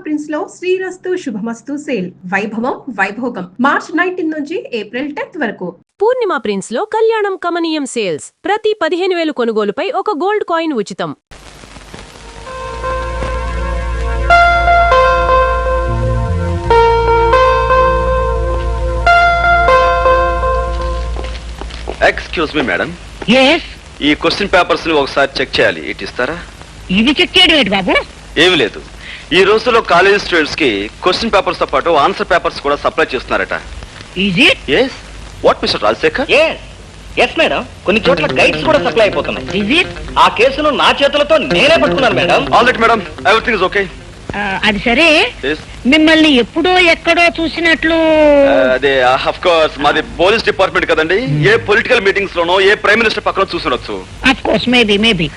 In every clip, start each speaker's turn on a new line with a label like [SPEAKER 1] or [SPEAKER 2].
[SPEAKER 1] Prince లో శ్రీరస్తు శుభమస్తు sale వైభవం Vaibhogam March 19 నుంచి ఏప్రిల్ 10 వరకు.
[SPEAKER 2] పూర్ణిమ ప్రిన్స్ లో కళ్యాణం కమనీయం సేల్స్. ప్రతి 15,000 కొనుగోలుపై ఒక గోల్డ్ కాయిన్ ఉచితం.
[SPEAKER 3] ఎక్స్క్యూజ్ మీ మేడం,
[SPEAKER 4] yes
[SPEAKER 3] ఈ క్వశ్చన్ పేపర్స్ ని ఒకసారి చెక్ చేయాలి. ఇటు ఇస్తారా?
[SPEAKER 4] ఇది చెక్ చేయడం ఏంటి బాబు?
[SPEAKER 3] ఏమి లేదు, ఈ రోజుల్లో కాలేజ్ స్టూడెంట్స్ కి క్వశ్చన్ పేపర్స్ తో పాటు ఆన్సర్ పేపర్స్ కూడా సప్లై చేస్తున్నారట.
[SPEAKER 4] Is it?
[SPEAKER 3] yes what mister Rajasekhar?
[SPEAKER 5] Yes madam, కొన్ని చోట్ల గైడ్స్ కూడా సప్లై అయిపోతున్నాయి.
[SPEAKER 4] Is it?
[SPEAKER 5] ఆ కేసును నా చేతులతో నేనే పట్టుకున్నాను madam.
[SPEAKER 3] All right madam, everything is okay.
[SPEAKER 4] అది సరే, మిమ్మల్ని ఎప్పుడో ఎక్కడో చూసినట్లు.
[SPEAKER 3] అదే ఆఫ్ కోర్స్ మాది పోలీస్ డిపార్ట్మెంట్ కదండి. ఏ పొలిటికల్ మీటింగ్స్ లోనో ఏ ప్రైమ్ మినిస్టర్ పక్కన చూసుండొచ్చు.
[SPEAKER 4] Of course, maybe.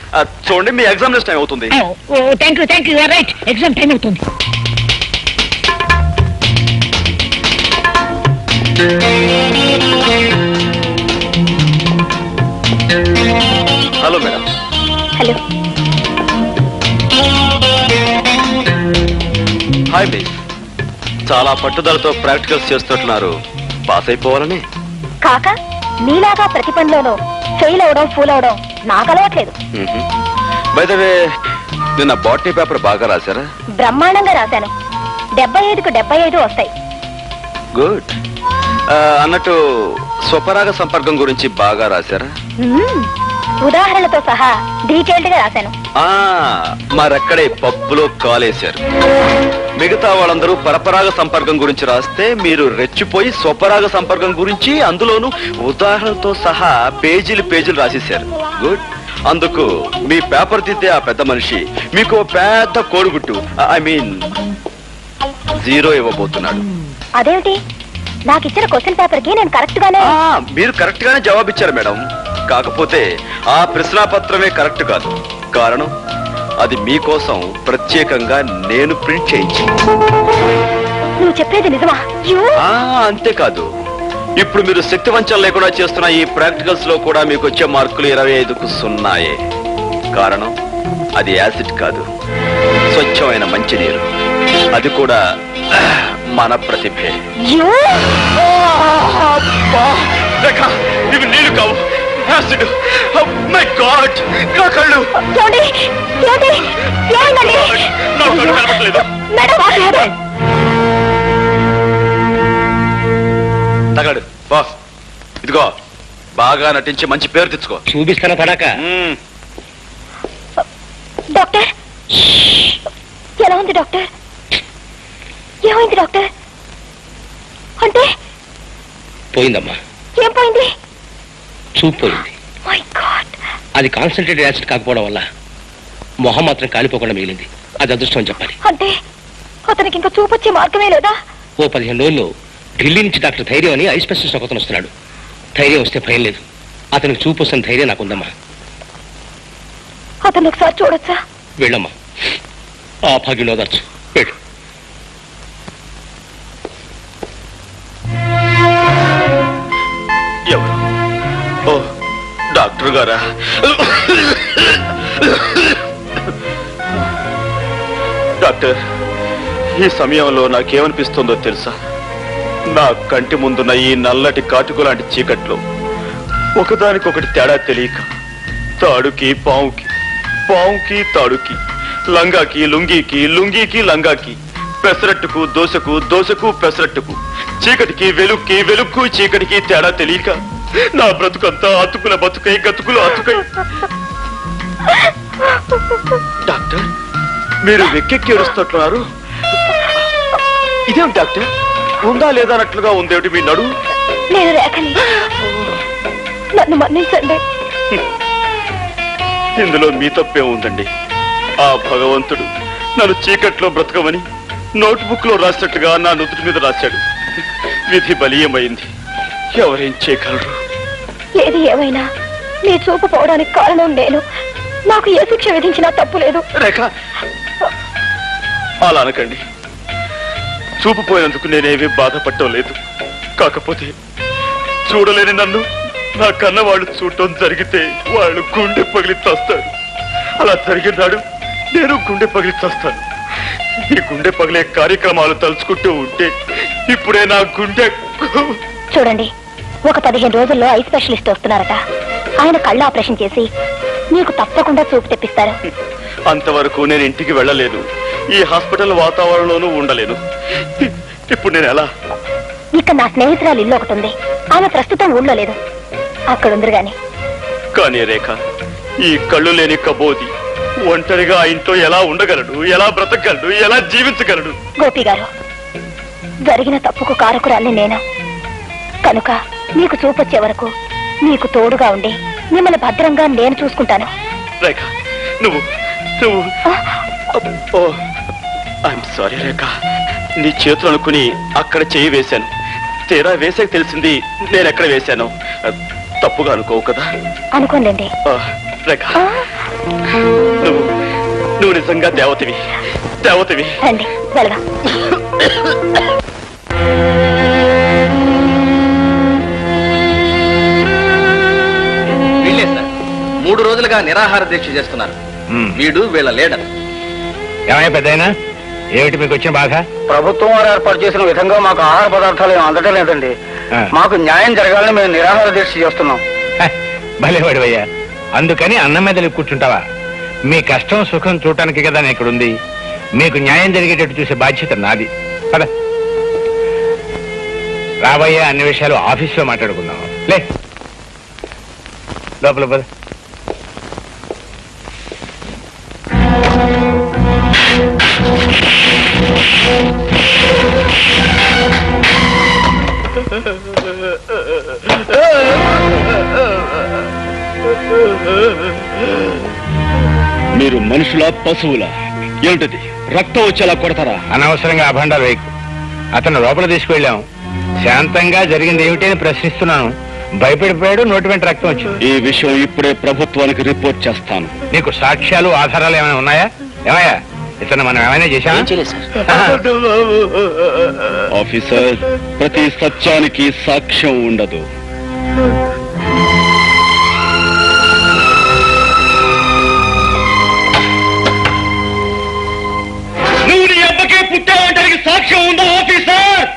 [SPEAKER 3] చూడండి, మీ ఎగ్జామినేషన్ టైం అవుతుంది.
[SPEAKER 4] Thank you right, exam time అవుతుంది.
[SPEAKER 3] Hello madam.
[SPEAKER 6] Hello.
[SPEAKER 3] Hi miss, చాలా పట్టుదలతో ప్రాక్టికల్స్ చేస్తున్నారు. పాస్ అయిపోవాలని.
[SPEAKER 6] కాక నీలాగా ప్రతి పనిలోనూ ఫెయిల్ అవడం ఫూల్ అవడం నాకు అలవాట్లేదు.
[SPEAKER 3] బై ద వే, నిన్న బాటనీ పేపర్ బాగా రాశారా?
[SPEAKER 6] బ్రహ్మాండంగా రాశాను. 75కు 75 వస్తాయి.
[SPEAKER 3] గుడ్. అన్నట్టు స్వపరాగ సంపర్కం గురించి బాగా రాశారా?
[SPEAKER 6] ఉదాహరణలతో సహా డీటెయిల్డ్ గా రాశాను.
[SPEAKER 3] మరక్కడే పప్పులో కాలేశారు. మిగతా వాళ్ళందరూ పరపరాగ సంపర్కం గురించి రాస్తే మీరు రెచ్చిపోయి స్వపరాగ సంపర్కం గురించి అందులోనూ ఉదాహరణతో సహా పేజీలు రాసేశారు. గుడ్. అందుకు మీ పేపర్ తిద్దే ఆ పెద్ద మనిషి మీకు పెద్ద కోడిగుట్టు, ఐ మీన్ 0 ఇవ్వబోతున్నాడు.
[SPEAKER 6] అదేమిటి? నాకు ఇచ్చిన క్వశ్చన్ పేపర్ కి నేను కరెక్ట్ గానే.
[SPEAKER 3] మీరు కరెక్ట్ గానే జవాబిచ్చారు మేడం. కాకపోతే ఆ ప్రశ్నాపత్రమే కరెక్ట్ కాదు. కారణం, అది మీకోసం ప్రత్యేకంగా నేను ప్రింట్ చేయించి.
[SPEAKER 6] నువ్వు చెప్పేది నిజమా?
[SPEAKER 3] అంతేకాదు, ఇప్పుడు మీరు శక్తి వంచన లేకుండా చేస్తున్న ఈ ప్రాక్టికల్స్ లో కూడా మీకు వచ్చే మార్కులు 25కు 0. కారణం, అది యాసిడ్ కాదు, స్వచ్ఛమైన మంచినీరు. అది కూడా మన ప్రతిభే. ఇవి నీళ్లు కావు, యాసిడ్. మై గాడ్, నా కళ్ళు తగలడు. బాస్, ఇదిగో బాగా నటించి మంచి పేరు తెచ్చుకో.
[SPEAKER 5] చూపిస్తాను పడాక.
[SPEAKER 6] డాక్టర్, ఎలా ఉంది డాక్టర్? ఏమైంది డాక్టర్? అంటే
[SPEAKER 5] పోయిందమ్మా.
[SPEAKER 6] ఏం పోయింది?
[SPEAKER 5] చూపు పోయింది.
[SPEAKER 6] My God.
[SPEAKER 5] అది కాన్సన్ట్రేటెడ్ యాసిడ్ కాకపోవడం వల్ల మొహం మాత్రం కాలిపోకుండా మిగిలింది. అది అదృష్టం అని చెప్పాలి.
[SPEAKER 6] అంటే అతనికి ఇంకా చూపొచ్చే మార్గమే లేదా?
[SPEAKER 5] ఓ 15 రోజుల్లో ఢిల్లీ నుంచి డాక్టర్ ధైర్యం అని ఐ స్పెషలిస్ట్ ఒకతను వస్తున్నాడు. ధైర్యం వస్తే భయం లేదు. అతనికి చూపు వస్తున్న ధైర్యం నాకుందమ్మా.
[SPEAKER 6] అతను ఒకసారి చూడొచ్చా?
[SPEAKER 5] వెళ్ళమ్మా, ఆ భాగ్యం ఓదార్చు. వెళ్ళు.
[SPEAKER 3] ఎవరు? ఓ, డాక్టర్ గారా? డాక్టర్, ఈ సమయంలో నాకేమనిపిస్తుందో తెలుసా? నా కంటి ముందున్న ఈ నల్లటి కాటుకు లాంటి చీకట్లో ఒకదానికొకటి తేడా తెలియక తాడుకి పావుకి, పావుకి తాడుకి, లంగాకి లుంగీకి, లుంగీకి లంగాకి, పెసరట్టుకు దోశకు, దోశకు పెసరట్టుకు, చీకటికి వెలుక్కి, వెలుక్కు చీకటికి తేడా తెలియక నా బ్రతుకంతా అతుకుల బతుకై, గతుకులు అతుకై. డాక్టర్, మీరు వెక్కెక్కి ఏడుస్తున్నారు. ఇదేం డాక్టర్, ఉందా లేదా అన్నట్లుగా ఉందేమిటి మీ నడు?
[SPEAKER 6] నేను రేఖని, నన్ను మన్నించండి.
[SPEAKER 3] ఇందులో మీ తప్పే ఉందండి. ఆ భగవంతుడు నన్ను చీకట్లో బ్రతకమని నోట్బుక్ లో రాసినట్టుగా నా నుదుటి మీద రాశాడు. విధి బలీయమైంది, ఎవరేం చేయగలరు?
[SPEAKER 6] ఏది ఏమైనా నీ చూపు పోవడానికి కారణం నేను. నాకు ఏ శిక్ష విధించినా తప్పు లేదు.
[SPEAKER 3] రేఖ, అలా అనకండి. చూపు పోయినందుకు నేనేమీ బాధపడటం లేదు. కాకపోతే చూడలేని నన్ను నా కన్న వాళ్ళు చూడటం జరిగితే వాళ్ళు గుండె పగిలి చస్తారు. అలా జరిగినాడు నేను గుండె పగిలి చస్తాను. ఈ గుండె పగిలే కార్యక్రమాలు తలుచుకుంటూ ఉంటే ఇప్పుడే నా గుండె.
[SPEAKER 6] చూడండి, ఒక 15 రోజుల్లో ఐ స్పెషలిస్ట్ వస్తున్నారట. ఆయన కళ్ళ ఆపరేషన్ చేసి మీకు తప్పకుండా చూపు తెప్పిస్తారు.
[SPEAKER 3] అంతవరకు నేను ఇంటికి వెళ్ళలేను, ఈ హాస్పిటల్ వాతావరణంలోనూ ఉండలేను. ఇప్పుడు నేను ఎలా?
[SPEAKER 6] ఇక్కడ నా స్నేహితురాలు ఇల్లు ఒకటి ఉంది. ఆమె ప్రస్తుతం ఊళ్ళో లేదు, అక్కడ ఉందరు గాని.
[SPEAKER 3] కానీ రేఖ, ఈ కళ్ళు లేని కబోది ఒంటరిగా ఆ ఇంట్లో ఎలా ఉండగలడు, ఎలా బ్రతకగలడు, ఎలా జీవించగలడు?
[SPEAKER 6] గోపి గారు, జరిగిన తప్పుకు కారకురాల్ని నేను. కనుక మీకు చూపొచ్చే వరకు మీకు తోడుగా ఉండి మిమ్మల్ని భద్రంగా నేను చూసుకుంటాను.
[SPEAKER 3] రేఖ, నువ్వు ఐఎమ్ సారీ రేఖ, నీ చేతులు అనుకుని అక్కడ చేయి వేశాను. తీరా వేసాక తెలిసింది నేను ఎక్కడ వేశాను. తప్పుగా అనుకోవు కదా?
[SPEAKER 6] అనుకోండి.
[SPEAKER 3] రేఖ, నువ్వు నిజంగా దేవతవి.
[SPEAKER 6] రండి వెళదాం.
[SPEAKER 7] వీళ్ళే సార్ 3 రోజులుగా నిరాహార దీక్ష చేస్తున్నారు. వీడు వీళ్ళ లీడర్.
[SPEAKER 5] ఏమయ్యా పెద్దయినా, ఏమిటి మీకు వచ్చిన బాధ?
[SPEAKER 8] ప్రభుత్వం వారు ఏర్పాటు చేసిన విధంగా మాకు ఆహార పదార్థాలు ఏం అందటం లేదండి. మాకు న్యాయం జరగాలని మేము నిరాహార దీక్ష చేస్తున్నాం.
[SPEAKER 5] భలేవాడివయ్యా, అందుకని అన్నం మీద కూర్చుంటావా? మీ కష్టం సుఖం చూడటానికి కదా నేను ఇక్కడుంది. మీకు న్యాయం జరిగేటట్టు చూసే బాధ్యత నాది. పద రాబోయే అన్ని విషయాలు ఆఫీస్లో మాట్లాడుకుందాం. లే లోపల పద.
[SPEAKER 3] మీరు మనుషుల పశువుల? ఏమిటది? రక్తం వచ్చేలా కొడతారా?
[SPEAKER 5] అనవసరంగా అభండాలు వేయకు. అతను లోపల తీసుకువెళ్ళాం. శాంతంగా జరిగింది ఏమిటి అని ప్రశ్నిస్తున్నాను. భయపడిపోయాడు, నోటి వెంట రక్తం వచ్చింది.
[SPEAKER 3] ఈ విషయం ఇప్పుడే ప్రభుత్వానికి రిపోర్ట్ చేస్తాను.
[SPEAKER 5] నీకు సాక్ష్యాలు ఆధారాలు ఏమైనా ఉన్నాయా? ఏమయ్యా, ఇతను మనం ఏమైనా చేశామా?
[SPEAKER 3] ఆఫీసర్, ప్రతి సత్యానికి సాక్ష్యం ఉండదు. నువ్వు నీ అబ్బకే పుట్టావంటానికి సాక్ష్యం ఉందా ఆఫీసర్?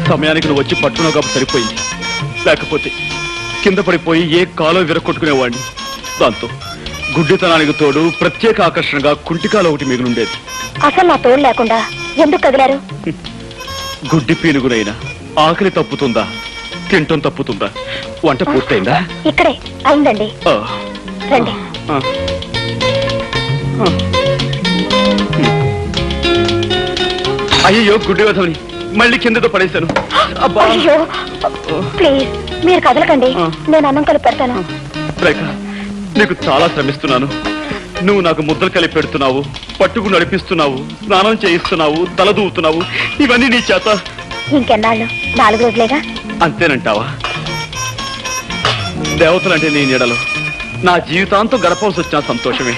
[SPEAKER 3] సమయానికి నువ్వు వచ్చి పట్టుకున్నావు కాబట్టి సరిపోయింది. లేకపోతే కింద పడిపోయి ఏ కాలో విరగొట్టుకునేవాడిని. దాంతో గుడ్డితనానికి తోడు ప్రత్యేక ఆకర్షణగా కుంటికాలు ఒకటి మిగిలిండేది.
[SPEAKER 6] అసలు నా తోడు లేకుండా ఎందుకు కదిలారు?
[SPEAKER 3] గుడ్డి పీనుగునైనా ఆకలి తప్పుతుందా, తింటం తప్పుతుందా? వంట పూర్తయిందా?
[SPEAKER 6] ఇక్కడే అయిందండి. రండి.
[SPEAKER 3] అయ్యో, గుడ్డి వధవని మళ్ళీ కిందతో పడేశాను.
[SPEAKER 6] అయ్యో ప్లీజ్ మీరు కదలకండి, నేను అన్నం కలిపి పెడతాను.
[SPEAKER 3] రేఖ, నీకు చాలా శ్రమిస్తున్నాను. నువ్వు నాకు ముద్దలు కలిపి పెడుతున్నావు, పట్టుకు నడిపిస్తున్నావు, స్నానం చేయిస్తున్నావు, తల దూవుతున్నావు. ఇవన్నీ నీ చేత.
[SPEAKER 6] ఇంకెన్నాళ్ళు? 4 రోజులేగా.
[SPEAKER 3] అంతేనంటావా? దేవతలంటే నీ నీడలో నా జీవితాంతం గడపవలసి వచ్చిన సంతోషమే.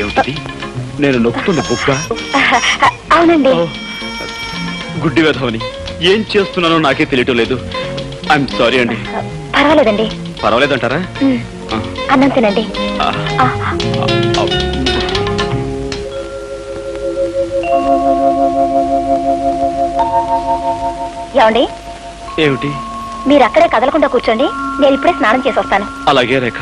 [SPEAKER 3] ఏమిటది? నేను నొక్కుతుంది బుక్క?
[SPEAKER 6] అవునండి.
[SPEAKER 3] గుడ్డి వేధవని ఏం చేస్తున్నానో నాకే తెలియటం లేదు. ఐఎమ్ సారీ అండి.
[SPEAKER 6] పర్వాలేదండి.
[SPEAKER 3] పర్వాలేదంటారా?
[SPEAKER 6] అన్నం తినండి. ఏమండి?
[SPEAKER 3] ఏమిటి?
[SPEAKER 6] మీరు అక్కడే కదలకుండా కూర్చోండి, నేను ఇప్పుడే స్నానం చేసి వస్తాను.
[SPEAKER 3] అలాగే రేఖ.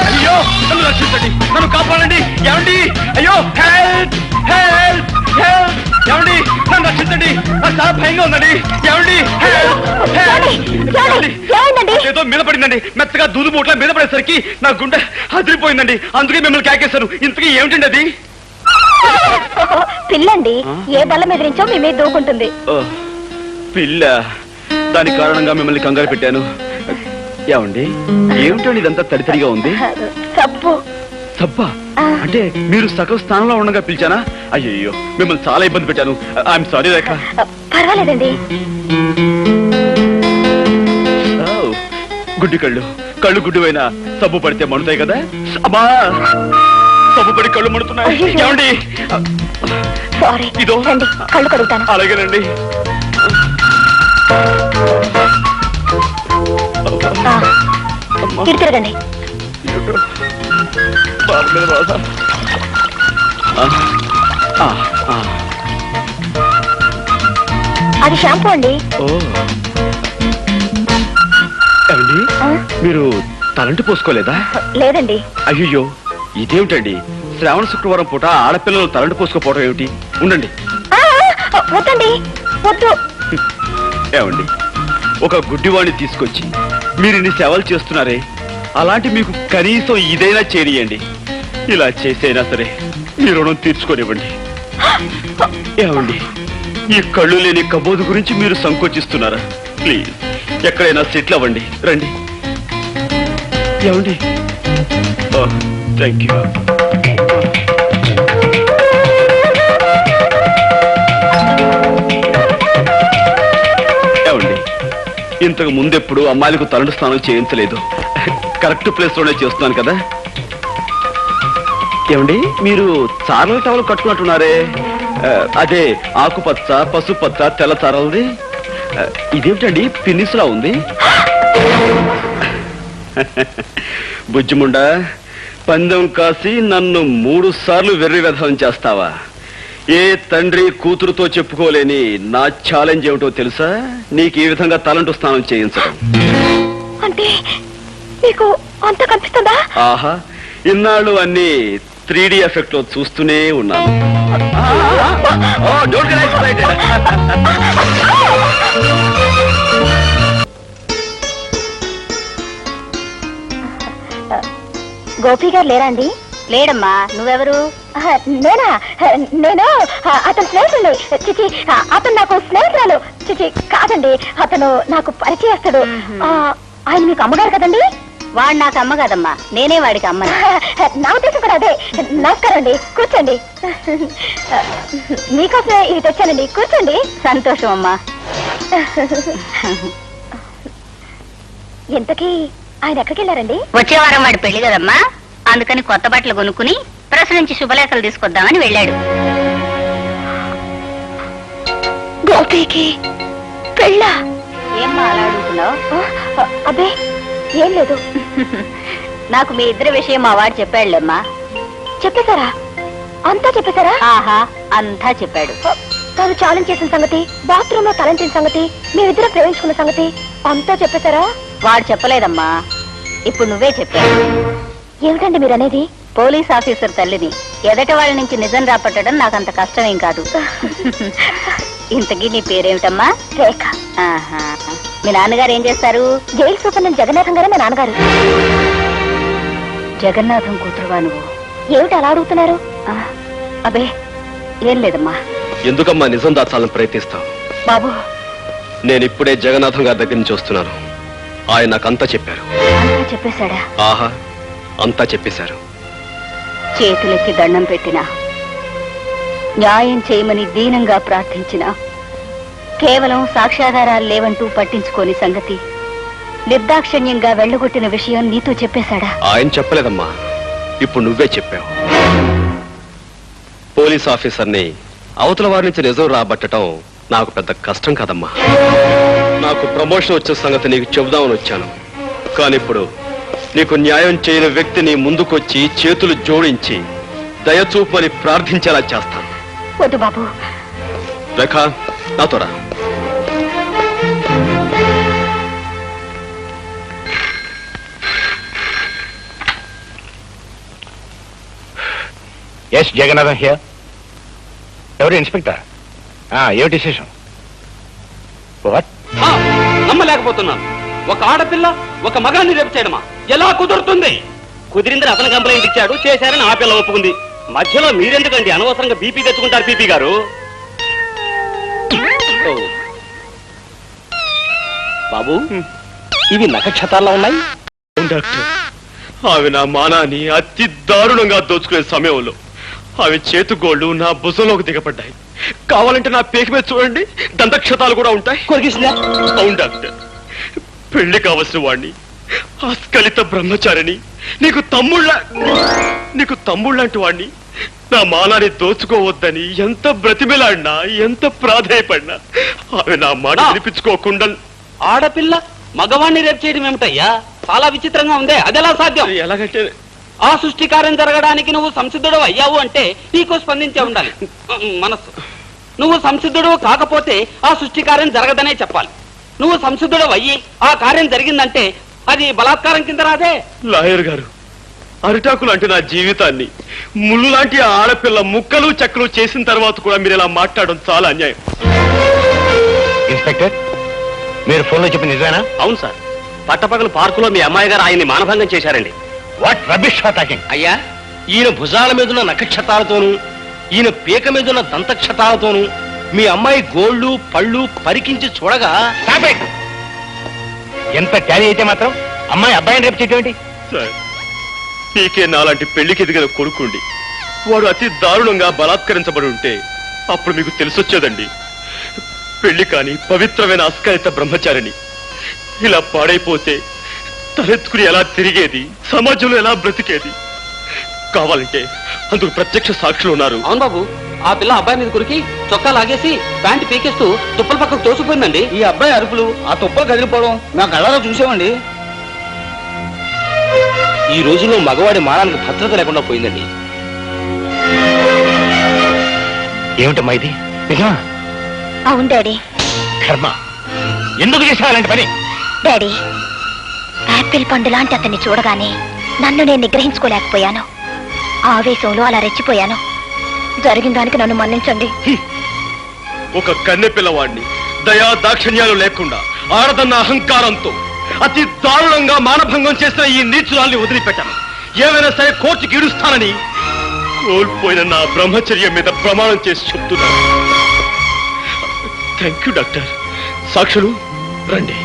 [SPEAKER 3] అయ్యో, నన్ను రక్షించండి, నన్ను కాపాడండి. ఏమండి? అయ్యో, హెల్ప్ హెల్ప్ హెల్ప్! ఏమండి, నన్ను రక్షించండి, నాకు చాలా భయంగా ఉందండి. ఏమండి? ఏదో మీద పడిందండి, మెత్తగా దూదు బోట్ల మీద పడేసరికి నా గుండె అదిరిపోయిందండి. అందుకే మిమ్మల్ని కేకేశాను. ఇంతకీ ఏమిటండి అది?
[SPEAKER 6] పిల్లండి, ఏ బల్ల మీద నుంచో మీ మీద దూకుంటుంది.
[SPEAKER 3] పిల్ల? దాని కారణంగా మిమ్మల్ని కంగారు పెట్టాను. ఏమండి, ఏమిటండి ఇదంతా తడితడిగా ఉంది?
[SPEAKER 6] సబ్బు.
[SPEAKER 3] సబ్బా అంటే మీరు సగం స్థానంలో ఉండగా పిలిచానా? అయ్యో, మిమ్మల్ని చాలా ఇబ్బంది పెట్టాను. ఐఎమ్ సారీ రేఖ.
[SPEAKER 6] పర్వాలేదండి.
[SPEAKER 3] గుడ్డి కళ్ళు గుడ్డివైనా సబ్బు పడితే మండుతాయి కదా. అమ్మా, సబ్బు పడి కళ్ళు మండుతున్నాయి. ఏమండి?
[SPEAKER 6] సారీ,
[SPEAKER 3] ఇదో
[SPEAKER 6] కళ్ళు కడుగుతాను.
[SPEAKER 3] అలాగేనండి.
[SPEAKER 6] తిరగండి. అది షాంపూ అండి.
[SPEAKER 3] ఏమండి, మీరు తలంటి పోసుకోలేదా?
[SPEAKER 6] లేదండి.
[SPEAKER 3] అయ్యో, ఇదేమిటండి? శ్రావణ శుక్రవారం పూట ఆడపిల్లలు తలంటి పోసుకోపోవడం ఏమిటి? ఉండండి.
[SPEAKER 6] వద్దండి, వద్దు.
[SPEAKER 3] ఏమండి, ఒక గుడ్డివాణ్ణి తీసుకొచ్చి మీరు ఇన్ని సేవలు చేస్తున్నారే, అలాంటి మీకు కనీసం ఇదైనా చేయనియండి. ఇలా చేసైనా సరే మీ రుణం తీర్చుకోనివ్వండి. ఏమండి, ఈ కళ్ళు లేని కబోదు గురించి మీరు సంకోచిస్తున్నారా? ప్లీజ్ ఎక్కడైనా సెటిల్ అవ్వండి. రండి. ఏమండి? Thank you. ఏమండి, ఇంతకు ముందెప్పుడు అమ్మాయిలకు తలంటు స్నానం చేయించలేదు. కరెక్ట్ ప్లేస్ లోనే చేస్తున్నాను కదా. ఏమండి, మీరు చారల టవల్ కట్టుకున్నట్టున్నారే, అదే ఆకుపచ్చ, పసుపచ్చ, తెల్ల చారలది. ఇదేమిటండి, పిన్నిస్లా ఉంది? బుజ్జిముండా, పందెం కాసి నన్ను 3 సార్లు వెర్రి వెధం చేస్తావా? ఏ తండ్రి కూతురుతో చెప్పుకోలేని నా ఛాలెంజ్ ఏమిటో తెలుసా? నీకు ఈ విధంగా తలంటు స్నానం చేయించడం.
[SPEAKER 6] అంటే మీకు అంత కనిపిస్తుందా?
[SPEAKER 3] ఆహా, ఇన్నాళ్ళు అన్ని 3D ఎఫెక్ట్ లో చూస్తూనే ఉన్నాను.
[SPEAKER 6] గోపి గారు లేరా అండి? లేడమ్మా. నువ్వెవరు? నేనా? నేను అతను స్నేహితుడు. చిచి, అతను నాకు స్నేహితురాలు. చిచి కాదండి, అతను నాకు పరిచయస్తుడు. ఆయన మీకు అమ్మగారు కదండి? వాడు నాకు అమ్మ కదమ్మా, నేనే వాడికి అమ్మ. నా ఉద్దేశం కూడా అదే. నమస్కారం అండి, కూర్చోండి. మీకోసమే ఇది తెచ్చానండి, కూర్చోండి. సంతోషం అమ్మా. ఇంతకీ ఆయన ఎక్కడికి వెళ్ళారండి?
[SPEAKER 9] వచ్చే వారం వాడి పెళ్లి కదమ్మా, అందుకని కొత్త బట్టలు కొనుక్కుని ప్రెస్ నుంచి శుభలేఖలు తీసుకొద్దామని వెళ్ళాడు.
[SPEAKER 6] గోపికి పెళ్ళా?
[SPEAKER 9] ఏమ్మా అలా అడుగుతున్నావు?
[SPEAKER 6] అబ్బే ఏం లేదు.
[SPEAKER 9] నాకు మీ ఇద్దరి విషయం మా వాడు చెప్పాడులేమ్మా.
[SPEAKER 6] చెప్పేశారా? అంతా చెప్పేశారా?
[SPEAKER 9] ఆహా, అంతా చెప్పాడు.
[SPEAKER 6] తాను ఛాలెంజ్ చేసిన సంగతి, బాత్రూమ్ లో తలంచిన సంగతి, మీరిద్దరు ప్రేమించుకున్న సంగతి అంతా చెప్పేశారా?
[SPEAKER 9] వాడు చెప్పలేదమ్మా, ఇప్పుడు నువ్వే చెప్పావు.
[SPEAKER 6] ఏమిటండి మీరు అనేది?
[SPEAKER 9] పోలీస్ ఆఫీసర్ తల్లిని ఎదట వాళ్ళ నుంచి నిజం రాపట్టడం నాకంత కష్టమేం కాదు. ఇంతకీ నీ పేరేమిటమ్మా?
[SPEAKER 6] రేఖ.
[SPEAKER 9] ఆహా, మీ నాన్నగారు ఏం చేస్తారు?
[SPEAKER 6] జైలు సూపరింటెండెంట్ జగన్నాథం గారే మా నాన్నగారు.
[SPEAKER 9] జగన్నాథం కూతురువా నువ్వు?
[SPEAKER 6] ఏమిటి అలా అడుగుతున్నారు?
[SPEAKER 9] అబే ఏం లేదమ్మా.
[SPEAKER 3] ఎందుకమ్మా నిజం దాచాలని ప్రయత్నిస్తావు?
[SPEAKER 9] బాబు,
[SPEAKER 3] నేను ఇప్పుడే జగన్నాథం గారి దగ్గర నుంచి వస్తున్నాను. ఆయన నాకంతా చెప్పారు.
[SPEAKER 9] అంతా చెప్పేశాడా?
[SPEAKER 3] ఆహా, అంతా చెప్పేశారు.
[SPEAKER 9] చేతులెత్తి దండం పెట్టినా, న్యాయం చేయమని దీనంగా ప్రార్థించిన, కేవలం సాక్ష్యాధారాలు లేవంటూ పట్టించుకోని సంగతి, నిర్దాక్షిణ్యంగా వెళ్ళగొట్టిన విషయం నీతో చెప్పేశాడా?
[SPEAKER 3] ఆయన చెప్పలేదమ్మా, ఇప్పుడు నువ్వే చెప్పావు. పోలీస్ ఆఫీసర్ని అవతల వారి నుంచి నిజం రాబట్టడం నాకు పెద్ద కష్టం కాదమ్మా. నాకు ప్రమోషన్ వచ్చే సంగతి నీకు చెబుదామని వచ్చాను. కానీ ఇప్పుడు నీకు న్యాయం చేయని వ్యక్తిని ముందుకొచ్చి చేతులు జోడించి దయచూపని ప్రార్థించేలా చేస్తాను.
[SPEAKER 6] వద్దు బాబు.
[SPEAKER 3] రేఖ, నాతో రా.
[SPEAKER 5] Yes Jagannatham here. ఎవరు? ఇన్స్పెక్టర్. ఏమిటి విశేషం? వాట్?
[SPEAKER 7] నమ్మలేకపోతున్నాను. ఒక ఆడపిల్ల ఒక మగాన్ని రేపు చేయడమా? ఎలా కుదురుతుంది? కుదిరిందని అతను కంప్లైంట్ ఇచ్చాడు, చేశారని ఆ పిల్ల ఒప్పుకుంది. మధ్యలో మీరెందుకండి అనవసరంగా బీపీ తెచ్చుకుంటారు? పీపీ గారు, బాబు ఇవి నక్షత్రాల్లో ఉన్నాయి.
[SPEAKER 3] డాక్టర్, ఆమె నా మానాన్ని అతి దారుణంగా దోచుకునే సమయంలో ఆమె చేతుగోళ్లు నా భుజంలోకి దిగబడ్డాయి. కావాలంటే నా పేక మీద చూడండి, దంతక్షతాలు కూడా ఉంటాయి. అవును డాక్టర్, పెళ్లి కావలసిన వాణ్ణి, ఆస్కలిత బ్రహ్మచారిని, నీకు తమ్ముళ్ళంటి వాణ్ణి నా మానాన్ని దోచుకోవద్దని ఎంత బ్రతిమిలాడినా, ఎంత ప్రాధేయపడినా ఆమె నా మాట వినిపించుకోకుండా.
[SPEAKER 7] ఆడపిల్ల మగవాణ్ణి రేపు చేయడం ఏమిటయ్యా? చాలా విచిత్రంగా ఉందే. అదెలా సాధ్యం?
[SPEAKER 3] ఎలాగంటే
[SPEAKER 7] ఆ సృష్టి కార్యం జరగడానికి నువ్వు సంసిద్ధుడు అయ్యావు అంటే నీకు స్పందించే ఉండాలి మనస్సు. నువ్వు సంసిద్ధుడు కాకపోతే ఆ సృష్టి కార్యం జరగదనే చెప్పాలి. నువ్వు సంసిద్ధుడు అయ్యి ఆ కార్యం జరిగిందంటే అది బలాత్కారం కింద రాదే.
[SPEAKER 3] లాయర్ గారు, అరిటాకు లాంటి నా జీవితాన్ని ముళ్ళు లాంటి ఆడపిల్ల ముక్కలు చెక్కలు చేసిన తర్వాత కూడా మీరు ఇలా మాట్లాడడం చాలా అన్యాయం.
[SPEAKER 5] ఇన్స్పెక్టర్, మీరు ఫోన్లో చెప్పిన నిజమేనా?
[SPEAKER 7] అవును సార్, పట్టపగలు పార్కులో మీ అమ్మాయి గారు ఆయన్ని మానభంగం చేశారండి.
[SPEAKER 5] What rubbish talking?
[SPEAKER 7] అయ్యా, ఈయన భుజాల మీదున్న నక్షతాలతోనూ ఈయన పీక మీదున్న దంతక్షతాలతోనూ మీ అమ్మాయి గోళ్ళు పళ్ళు పరికించి చూడగా
[SPEAKER 5] ఎంత ట్యాలీ అయితే మాత్రం అమ్మాయి అబ్బాయిని రేపు చేయటం ఏంటి?
[SPEAKER 3] సార్, పీకే నాలాంటి పెళ్లికి ఎదిగిన కొడుకుండి వాడు అతి దారుణంగా బలాత్కరించబడి ఉంటే అప్పుడు మీకు తెలిసొచ్చేదండి. పెళ్లి కాని పవిత్రమైన అస్కలిత బ్రహ్మచారిని ఇలా పాడైపోతే తలెత్తుకుని ఎలా తిరిగేది, సమాజంలో ఎలా బ్రతికేది? కావాలంటే అందుకు ప్రత్యక్ష సాక్షులు ఉన్నారు.
[SPEAKER 7] అవును బాబు, ఆ పిల్ల అబ్బాయి మీద కురికి చొక్కా లాగేసి ప్యాంటు పీకేస్తూ తుప్పల పక్కకు తోసిపోయిందండి.
[SPEAKER 8] ఈ అబ్బాయి అరుపులు, ఆ తుప్పలు కదిలిపోవడం నాకు కళ్ళలో చూసామండి.
[SPEAKER 7] ఈ రోజుల్లో మగవాడి మానానికి భద్రత లేకుండా పోయిందండి.
[SPEAKER 5] ఏమిటమ్మా ఇది? నిజమా?
[SPEAKER 6] అవును డాడీ.
[SPEAKER 5] కర్మ, ఎందుకు చేసావు అలాంటి పని?
[SPEAKER 6] డాడీ, యాపిల్ పండు లాంటి అతన్ని చూడగానే నన్ను నేను నిగ్రహించుకోలేకపోయాను. ఆవేశంలో అలా రెచ్చిపోయాను. జరిగిన దానికి నన్ను మన్నించండి.
[SPEAKER 3] ఒక కన్నె పిల్లవాడిని దయా దాక్షిణ్యాలు లేకుండా ఆడదన్న అహంకారంతో అతి దారుణంగా మానభంగం చేసిన ఈ నీచురాల్ని వదిలిపెట్టాను. ఏమైనా సరే కోర్టుకి ఇడుస్తానని కోల్పోయిన నా బ్రహ్మచర్యం మీద ప్రమాణం చేసి చెప్తున్నాను. Thank you doctor. సాక్షులు రండి.